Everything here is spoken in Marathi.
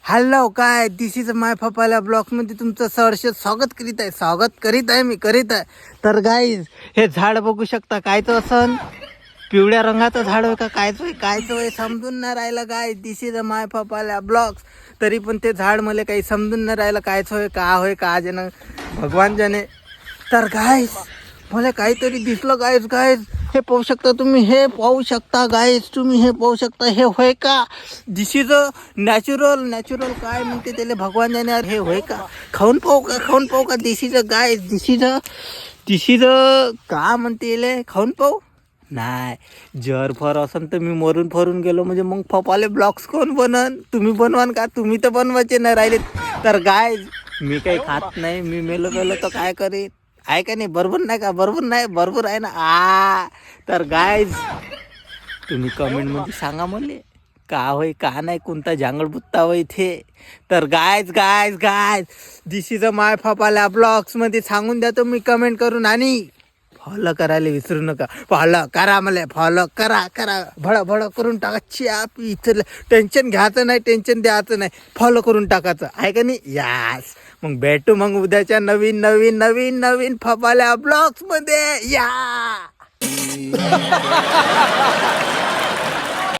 हॅलो काय दिस इज माय पपाला ब्लॉग्समध्ये तुमचं सहर्ष स्वागत करीत आहे मी तर गाईज हे झाड बघू शकता कायचं असन पिवळ्या रंगाचं झाड होय का कायचं होय समजून नाही राहिलं गाय दिस इज माय पपाला ब्लॉग्स. तरी पण ते झाड मला काही समजून नाही राहिलं कायचं होय का जन भगवान जाने. तर गाईज मला काहीतरी दिसलं गाईज हे पाहू शकता तुम्ही हे पाहू शकता हे होय का दिस इज अ नॅचरल काय म्हणते त्याला भगवान जाने यार हे होय का खाऊन पाहू का दिस इज अ का म्हणते याले खाऊन पाहू नाही जर फर असन तर मी मरून फरून गेलो म्हणजे मग पप्पाले ब्लॉग्स कोण बनन तुम्ही बनवान का तुम्ही तर बनवायचे नाही राहिले. तर गाईज मी काही खात नाही मी मेलो तर काय करेन आहे का नाही बरोबर आहे ना. तर गाईज तुम्ही कमेंटमध्ये सांगा मला का होय का नाही कोणता जांगड बुत्ता होय इथे. तर guys this is a my पपाला ब्लॉग्समध्ये सांगून द्या तुम्ही कमेंट करून आणि फॉलो करायला विसरू नका. फॉलो करा मला फॉलो करा भड करून टाका आप इथं टेन्शन घ्यायचं नाही टेन्शन द्यायचं नाही फॉलो करून टाकायचं आहे का नाही. यास मग भेटू मग उद्याच्या नवीन पपाला ब्लॉग्समध्ये या.